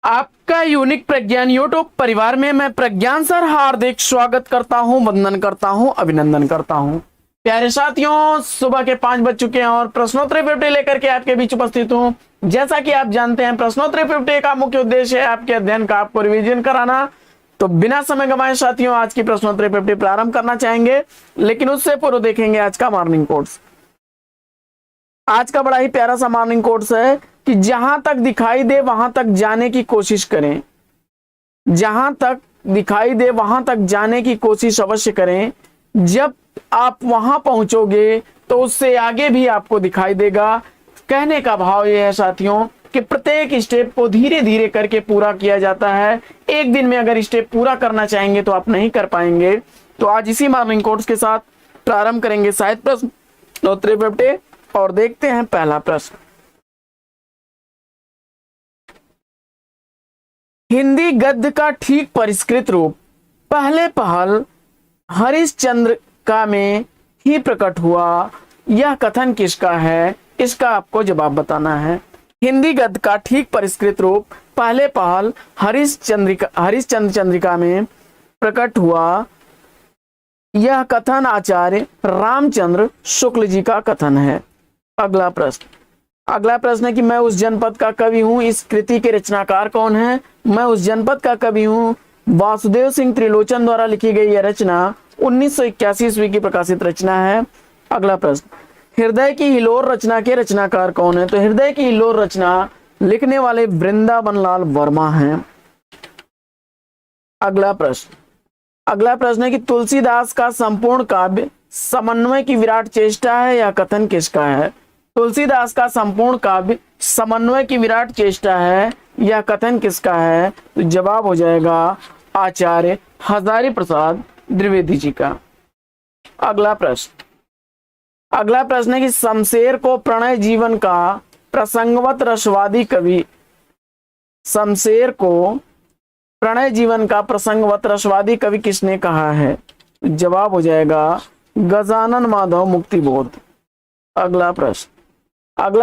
आपका यूनिक प्रज्ञान यूट्यूब परिवार में मैं प्रज्ञान सर हार्दिक स्वागत करता हूं, वंदन करता हूं, अभिनंदन करता हूं। प्यारे साथियों, सुबह के 5 बज चुके हैं और प्रश्नोत्तरी 50 लेकर के आपके बीच उपस्थित हूं। जैसा कि आप जानते हैं, प्रश्नोत्तरी 50 का मुख्य उद्देश्य है आपके अध्ययन का आपको रिवीजन कराना। तो बिना समय गंवाए साथियों, आज की प्रश्नोत्तरी 50 प्रारंभ करना चाहेंगे, लेकिन उससे पूर्व देखेंगे आज का मॉर्निंग कोर्स। आज का बड़ा ही प्यारा सा मॉर्निंग कोर्स है कि जहां तक दिखाई दे वहां तक जाने की कोशिश करें। जहां तक दिखाई दे वहां तक जाने की कोशिश अवश्य करें। जब आप वहां पहुंचोगे तो उससे आगे भी आपको दिखाई देगा। कहने का भाव यह है साथियों कि प्रत्येक स्टेप को धीरे धीरे करके पूरा किया जाता है। एक दिन में अगर स्टेप पूरा करना चाहेंगे तो आप नहीं कर पाएंगे। तो आज इसी मॉर्निंग कोर्स के साथ प्रारंभ करेंगे शायद प्रश्नोत्तरी 50 और देखते हैं पहला प्रश्न। हिंदी गद्य का ठीक परिष्कृत रूप पहले पहल हरिश्चंद्रिका में ही प्रकट हुआ, यह कथन किसका है? इसका आपको जवाब बताना है। हिंदी गद्य का ठीक परिष्कृत रूप पहले पहल हरिश्चंद्र चंद्रिका में प्रकट हुआ, यह कथन आचार्य रामचंद्र शुक्ल जी का कथन है। अगला प्रश्न है कि मैं उस जनपद का कवि हूं, इस कृति के रचनाकार कौन है? मैं उस जनपद का कवि हूं। वासुदेव सिंह त्रिलोचन द्वारा लिखी गई यह रचना 1981 ईस्वी की प्रकाशित रचना है। अगला प्रश्न, हृदय की हिलोर रचना के रचनाकार कौन है? तो हृदय की हिलोर रचना लिखने वाले वृंदावन लाल वर्मा हैं। अगला प्रश्न है कि तुलसीदास का संपूर्ण काव्य समन्वय की विराट चेष्टा है, यह कथन किसका है? तुलसीदास का संपूर्ण काव्य समन्वय की विराट चेष्टा है, यह कथन किसका है? तो जवाब हो जाएगा आचार्य हजारी प्रसाद द्विवेदी जी का। अगला प्रश्न है कि शमशेर को प्रणय जीवन का प्रसंगवत रसवादी कवि, शमशेर को प्रणय जीवन का प्रसंगवत रसवादी कवि किसने कहा है? तो जवाब हो जाएगा गजानन माधव मुक्तिबोध। अगला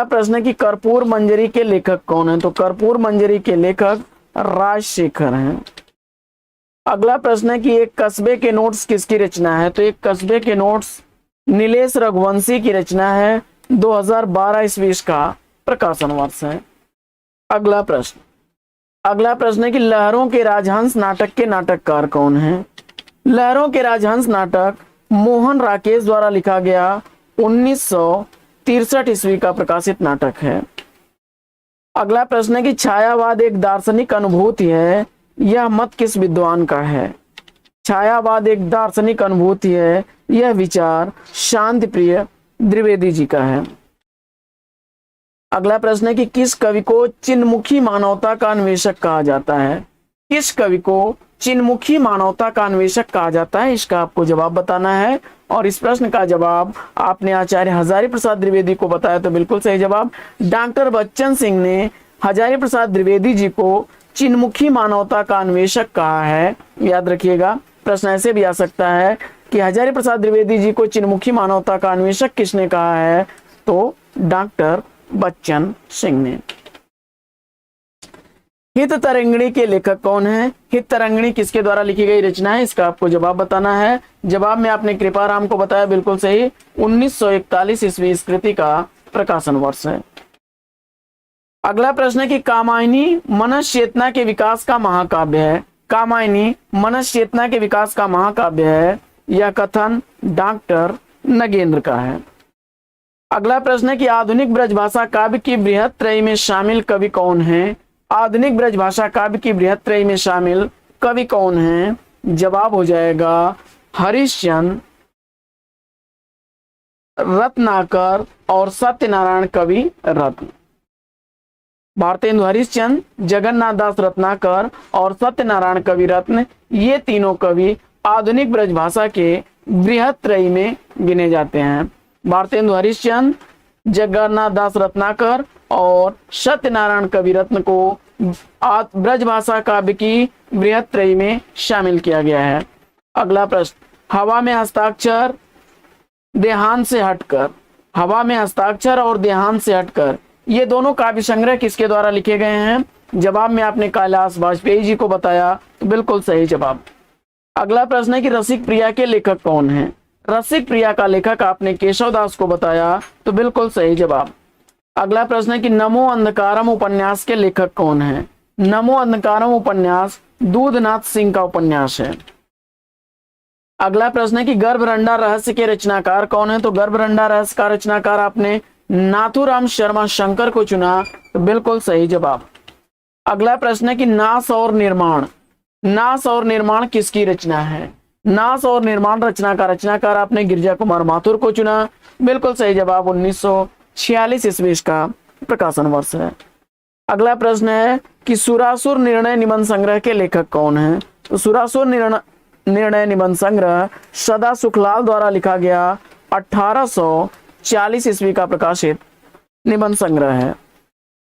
प्रश्न है कि कर्पूर मंजरी के लेखक कौन है? तो कर्पूर मंजरी के लेखक राजशेखर हैं। अगला प्रश्न है कि एक कस्बे के नोट्स किसकी रचना है? तो एक कस्बे के नोट्स नीलेश रघुवंशी की रचना है। 2012 ईस्वी का प्रकाशन वर्ष है। अगला प्रश्न है कि लहरों के राजहंस नाटक के नाटककार कौन है? लहरों के राजहंस नाटक मोहन राकेश द्वारा लिखा गया 1963 ईस्वी का प्रकाशित नाटक है। अगला प्रश्न है कि छायावाद एक दार्शनिक अनुभूति है, यह मत किस विद्वान का है? छायावाद एक दार्शनिक अनुभूति है, यह विचार शांति प्रिय द्विवेदी जी का है। अगला प्रश्न है कि किस कवि को चिन्मुखी मानवता का अन्वेषक कहा जाता है? किस कवि को चिन्मुखी मानवता का अन्वेषक कहा जाता है? इसका आपको जवाब बताना है। और इस प्रश्न का जवाब आपने आचार्य हजारी प्रसाद द्विवेदी को बताया, तो बिल्कुल सही जवाब। डॉक्टर बच्चन सिंह ने हजारी प्रसाद द्विवेदी जी को चिन्मुखी मानवता का अन्वेषक कहा है। याद रखिएगा, प्रश्न ऐसे भी आ सकता है कि हजारी प्रसाद द्विवेदी जी को चिन्मुखी मानवता का अन्वेषक किसने कहा है? तो डॉक्टर बच्चन सिंह ने। हित तरंगिणी के लेखक कौन है? हित तरंगिणी किसके द्वारा लिखी गई रचना है? इसका आपको जवाब बताना है। जवाब में आपने कृपाराम को बताया, बिल्कुल सही। 1941 ईस्वी इस कृति का प्रकाशन वर्ष है। अगला प्रश्न है कि कामायनी मनस चेतना के विकास का महाकाव्य है। कामायनी मनस चेतना के विकास का महाकाव्य है, यह कथन डॉक्टर नगेंद्र का है। अगला प्रश्न है कि आधुनिक ब्रजभाषा काव्य की बृहत त्रयी में शामिल कवि कौन है? आधुनिक ब्रजभाषा काव्य की बृहत त्रयी में शामिल कवि कौन है? जवाब हो जाएगा हरिश्चंद्र, रत्नाकर और सत्यनारायण कवि रत्न। भारतेंदु हरिश्चंद्र, जगन्नाथ दास रत्नाकर और सत्यनारायण कवि रत्न, ये तीनों कवि आधुनिक ब्रजभाषा के बृहत त्रयी में गिने जाते हैं। भारतेंदु हरिश्चंद्र, जगन्नाथ दास रत्नाकर और सत्यनारायण कवि रत्न को ब्रजभाषा काव्य की बृहत त्रयी में शामिल किया गया है। अगला प्रश्न, हवा में हस्ताक्षर देहांत से हटकर, हवा में हस्ताक्षर और देहांत से हटकर, ये दोनों काव्य संग्रह किसके द्वारा लिखे गए हैं? जवाब में आपने कैलाश वाजपेयी जी को बताया, तो बिल्कुल सही जवाब। अगला प्रश्न है कि रसिक प्रिया के लेखक कौन है? रसिक प्रिया का लेखक आपने केशव दास को बताया, तो बिल्कुल सही जवाब। अगला प्रश्न है कि नमो अंधकारम उपन्यास के लेखक कौन है? नमो अंधकारम उपन्यास दूधनाथ सिंह का उपन्यास है। अगला प्रश्न है कि गर्भरंडा रहस्य के रचनाकार कौन है? तो गर्भरंडा रहस्य का रचनाकार आपने नाथूराम शर्मा शंकर को चुना, तो बिल्कुल सही जवाब। अगला प्रश्न है कि नाश और निर्माण, नाश और निर्माण किसकी रचना है? नाश और निर्माण रचनाकार आपने गिरिजा कुमार माथुर को चुना, बिल्कुल सही जवाब। 1946 ईस्वी का प्रकाशन वर्ष है। अगला प्रश्न है कि सुरासुर निर्णय निबंध संग्रह के लेखक कौन है? तो सुरासुर निर्णय निबंध संग्रह सदा सुखलाल द्वारा लिखा गया 1840 ईस्वी का प्रकाशित निबंध संग्रह है।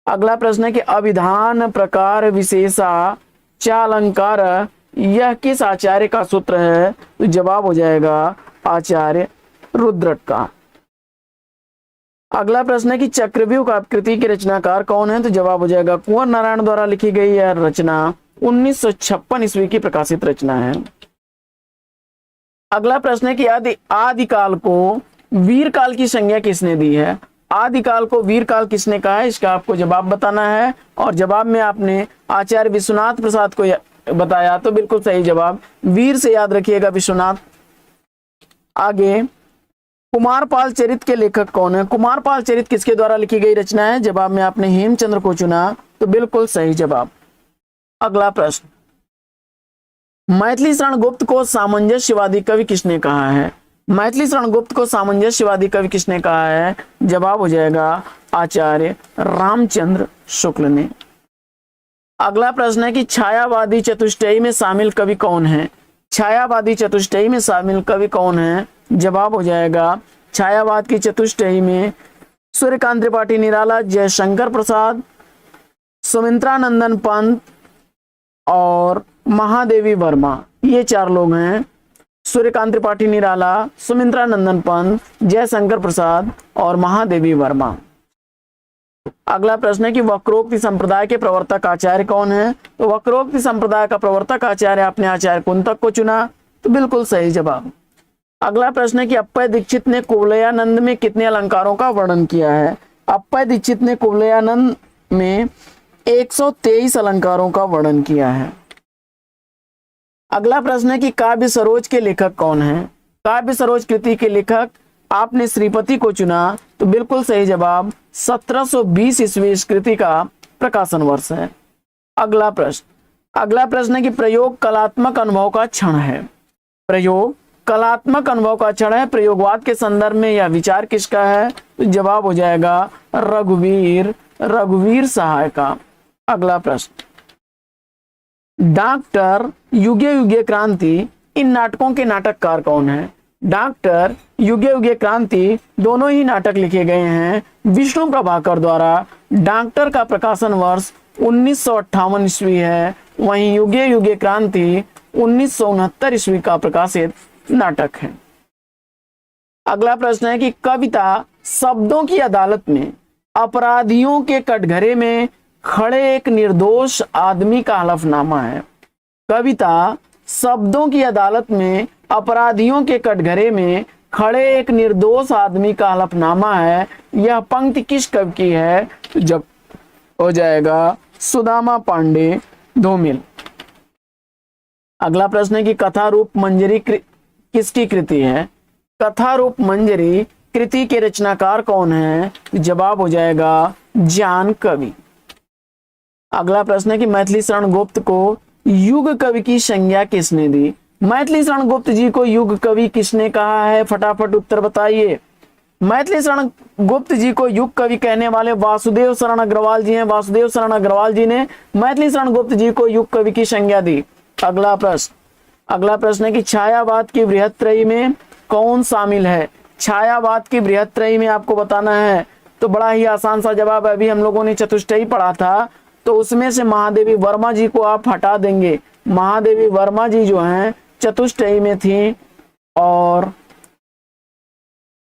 अगला प्रश्न है कि अभिधान प्रकार विशेषा चालंकार यह किस आचार्य का सूत्र है? तो जवाब हो जाएगा आचार्य रुद्रट का। अगला प्रश्न है कि चक्रव्यूह कृति के रचनाकार कौन है? तो जवाब हो जाएगा कुंवर नारायण द्वारा लिखी गई यह रचना 1956 ईस्वी की प्रकाशित रचना है। अगला प्रश्न है कि आदिकाल को वीरकाल की संज्ञा किसने दी है? आदिकाल को वीरकाल किसने कहा है, इसका आपको जवाब बताना है, और जवाब में आपने आचार्य विश्वनाथ प्रसाद को बताया, तो बिल्कुल सही जवाब। वीर से याद रखिएगा विश्वनाथ। आगे कुमारपाल चरित के लेखक कौन है? कुमारपाल चरित किसके द्वारा लिखी गई रचना है? जवाब में आपने हेमचंद्र को चुना, तो बिल्कुल सही जवाब। अगला प्रश्न, मैथिली शरण गुप्त को सामंजस्यवादी कवि किसने कहा है? मैथिली शरण गुप्त को सामंजस्यवादी कवि किसने कहा है? जवाब हो जाएगा आचार्य रामचंद्र शुक्ल ने। अगला प्रश्न है कि छायावादी चतुष्टयी में शामिल कवि कौन है? छायावादी चतुष्टयी में शामिल कवि कौन है? जवाब हो जाएगा छायावाद की चतुष्टयी में सूर्यकांत त्रिपाठी निराला, जयशंकर प्रसाद, सुमित्रानंदन पंत और महादेवी वर्मा, ये 4 लोग हैं। सूर्यकांत त्रिपाठी निराला, सुमित्रानंदन पंत, जयशंकर प्रसाद और महादेवी वर्मा। अगला प्रश्न है कि वक्रोक्ति संप्रदाय के प्रवर्तक आचार्य कौन है? तो वक्रोक्ति संप्रदाय का प्रवर्तक आचार्य आपने आचार्य कुंतक को चुना, तो बिल्कुल सही जवाब। अगला प्रश्न है कि अप्पय दीक्षित ने कुवलयानंद में कितने अलंकारों का वर्णन किया है? अप्पय दीक्षित ने कुवलयानंद में 123 अलंकारों का वर्णन किया है। अगला प्रश्न है कि काव्य सरोज के लेखक कौन है? काव्य सरोज कृति के लेखक आपने श्रीपति को चुना, तो बिल्कुल सही जवाब। 1720 ईस्वी इस कृति का प्रकाशन वर्ष है। अगला प्रश्न है कि प्रयोग कलात्मक अनुभव का क्षण है। प्रयोग कलात्मक अनुभव का क्षण है, प्रयोगवाद के संदर्भ में यह विचार किसका है? तो जवाब हो जाएगा रघुवीर सहाय का। अगला प्रश्न, डॉक्टर युगे युगे क्रांति इन नाटकों के नाटककार कौन है? डॉक्टर युगे युगे क्रांति दोनों ही नाटक लिखे गए हैं विष्णु प्रभाकर द्वारा। डॉक्टर का प्रकाशन वर्ष 1958 ईस्वी है, वहीं युगे युगे क्रांति 1969 ईस्वी का प्रकाशित नाटक है। अगला प्रश्न है कि कविता शब्दों की अदालत में अपराधियों के कटघरे में खड़े एक निर्दोष आदमी का हलफनामा है। कविता शब्दों की अदालत में अपराधियों के कटघरे में खड़े एक निर्दोष आदमी का हलफनामा है। यह पंक्ति किस कवि की है? तो जब हो जाएगा सुदामा पांडे धूमिल। अगला प्रश्न है कि कथा रूप मंजरी किसकी कृति है? कथा रूप मंजरी कृति के रचनाकार कौन है? जवाब हो जाएगा जान कवि। अगला प्रश्न है कि मैथिली शरण गुप्त को युग कवि की संज्ञा किसने दी? मैथिली शरण गुप्त जी को युग कवि किसने कहा है? फटाफट उत्तर बताइए। मैथिली शरण गुप्त जी को युग कवि कहने वाले वासुदेव शरण अग्रवाल जी हैं। वासुदेव शरण अग्रवाल जी ने मैथिली शरण गुप्त जी को युग कवि की संज्ञा दी। अगला प्रश्न है कि छायावाद की बृहत्त्रयी में कौन शामिल है? छायावाद की बृहत्त्रयी में आपको बताना है, तो बड़ा ही आसान सा जवाब है। अभी हम लोगों ने चतुष्टयी पढ़ा था, तो उसमें से महादेवी वर्मा जी को आप हटा देंगे। महादेवी वर्मा जी जो हैं चतुष्टयी में थी, और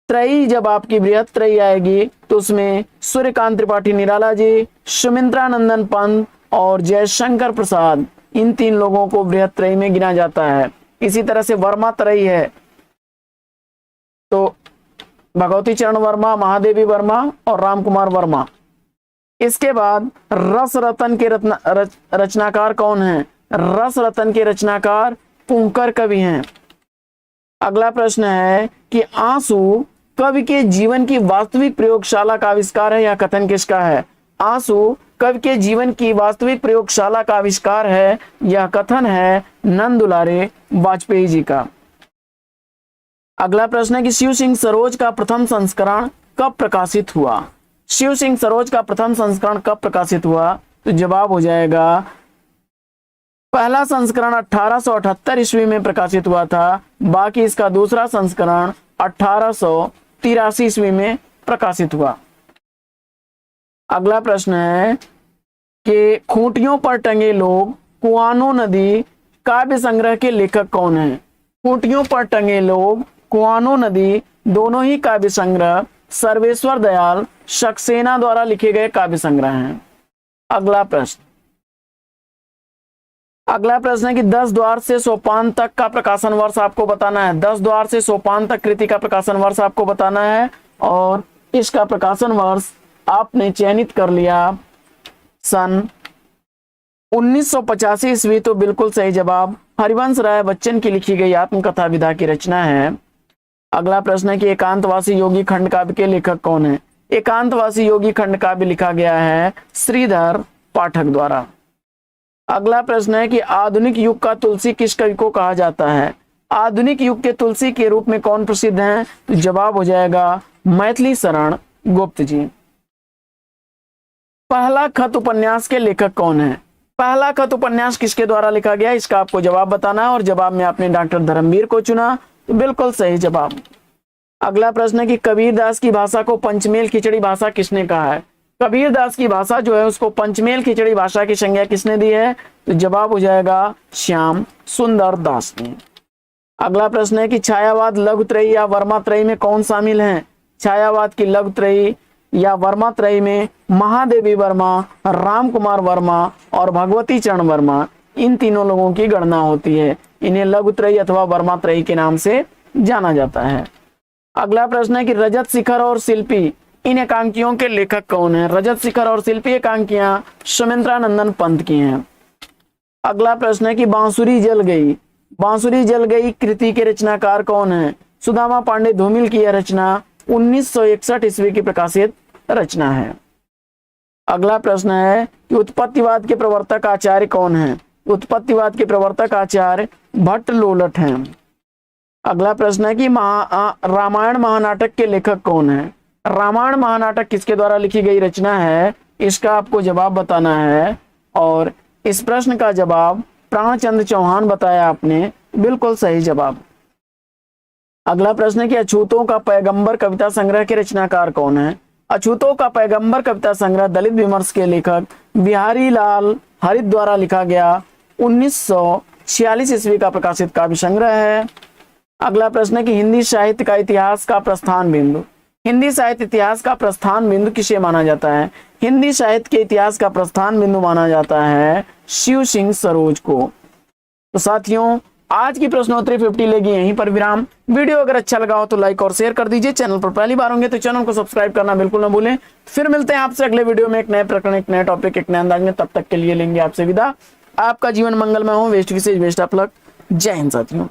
त्रयी जब आपकी बृहत्त्रयी आएगी तो उसमें सूर्यकांत त्रिपाठी निराला जी, सुमित्रानंदन पंत और जयशंकर प्रसाद, इन 3 लोगों को बृहत त्रयी में गिना जाता है। इसी तरह से वर्मा त्रयी है तो भगवती चरण वर्मा, महादेवी वर्मा और राम कुमार वर्मा। इसके बाद रस रतन के रचनाकार कौन है? रस रतन के रचनाकार पुंकर कवि हैं। अगला प्रश्न है कि आंसू कवि के जीवन की वास्तविक प्रयोगशाला का आविष्कार है, यह कथन किसका है? आंसू कवि के जीवन की वास्तविक प्रयोगशाला का आविष्कार है, यह कथन है नंद दुलारे वाजपेयी जी का। अगला प्रश्न है कि शिव सिंह सरोज का प्रथम संस्करण कब प्रकाशित हुआ? शिव सिंह सरोज का प्रथम संस्करण कब प्रकाशित हुआ? तो जवाब हो जाएगा पहला संस्करण 1878 ईस्वी में प्रकाशित हुआ था, बाकी इसका दूसरा संस्करण 1883 ईस्वी में प्रकाशित हुआ। अगला प्रश्न है कि खूंटियों पर टंगे लोग कुआनो नदी काव्य संग्रह के लेखक कौन हैं? खूंटियों पर टंगे लोग कुआनो नदी दोनों ही काव्य संग्रह सर्वेश्वर दयाल सक्सेना द्वारा लिखे गए काव्य संग्रह हैं। अगला प्रश्न है कि 10 द्वार से सोपान तक का प्रकाशन वर्ष आपको बताना है। 10 द्वार से सोपान तक कृति का प्रकाशन वर्ष आपको बताना है और इसका प्रकाशन वर्ष आपने चयनित कर लिया सन 1985 ईस्वी। तो बिल्कुल सही जवाब हरिवंश राय बच्चन की लिखी गई आत्मकथा विधा की रचना है। अगला प्रश्न है कि एकांतवासी योगी खंड काव्य के लेखक कौन है? एकांतवासी योगी खंड काव्य लिखा गया है श्रीधर पाठक द्वारा। अगला प्रश्न है कि आधुनिक युग का तुलसी किस कवि को कहा जाता है? आधुनिक युग के तुलसी के रूप में कौन प्रसिद्ध हैं? तो जवाब हो जाएगा मैथिली शरण गुप्त जी। पहला खत उपन्यास के लेखक कौन है? पहला खत उपन्यास किसके द्वारा लिखा गया? इसका आपको जवाब बताना है और जवाब में आपने डॉक्टर धर्मवीर को चुना, तो बिल्कुल सही जवाब। अगला प्रश्न है कि कबीरदास की भाषा को पंचमेल खिचड़ी भाषा किसने कहा है? कबीरदास की भाषा जो है उसको पंचमेल खिचड़ी भाषा की संज्ञा किसने दी है? तो जवाब हो जाएगा श्याम सुंदर दास ने। अगला प्रश्न है कि छायावाद लघुत्रयी या वर्मात्रयी में कौन शामिल है? छायावाद की लघुत्रयी या वर्मात्रयी में महादेवी वर्मा, राम कुमार वर्मा और भगवती चरण वर्मा, इन तीनों लोगों की गणना होती है। इन्हें लघुत्रयी अथवा वर्मात्रयी के नाम से जाना जाता है। अगला प्रश्न है कि रजत शिखर और शिल्पी, इन एकांकियों के लेखक कौन है? रजत शिखर और शिल्पी एकांकियां सुमित्रानंदन पंत की हैं। अगला प्रश्न है कि बांसुरी जल गई, बांसुरी जल गई कृति के रचनाकार कौन है? सुदामा पांडे धूमिल की यह रचना 1961 ईस्वी की प्रकाशित रचना है। अगला प्रश्न है कि उत्पत्तिवाद के प्रवर्तक आचार्य कौन है? उत्पत्तिवाद के प्रवर्तक आचार्य भट्ट लोलट हैं। अगला प्रश्न है कि रामायण महानाटक के लेखक कौन है? रामायण महानाटक किसके द्वारा लिखी गई रचना है? इसका आपको जवाब बताना है और इस प्रश्न का जवाब प्राणचंद्र चौहान बताया आपने, बिल्कुल सही जवाब। अगला प्रश्न है कि अछूतों का पैगंबर कविता संग्रह के रचनाकार कौन है? अछूतों का पैगंबर कविता संग्रह दलित विमर्श के लेखक बिहारी लाल हरित द्वारा लिखा गया 1946 ईस्वी का प्रकाशित काव्य संग्रह है। अगला प्रश्न है कि हिंदी साहित्य का इतिहास का प्रस्थान बिंदु, हिंदी साहित्य इतिहास का प्रस्थान बिंदु किसे माना जाता है? हिंदी साहित्य के इतिहास का प्रस्थान बिंदु माना जाता है शिव सिंह सरोज को। तो साथियों आज की प्रश्नोत्तरी 50 लेगी यहीं पर विराम। वीडियो अगर अच्छा लगा हो तो लाइक और शेयर कर दीजिए। चैनल पर पहली बार होंगे तो चैनल को सब्सक्राइब करना बिल्कुल ना भूलें। फिर मिलते हैं आपसे अगले वीडियो में एक नए प्रकरण, एक नए टॉपिक, एक नए अंदाज में। तब तक के लिए लेंगे आपसे विदा। आपका जीवन मंगलमय हो। वेस्ट विशेष बेस्ट ऑफ लक। जय हिंद साथियों।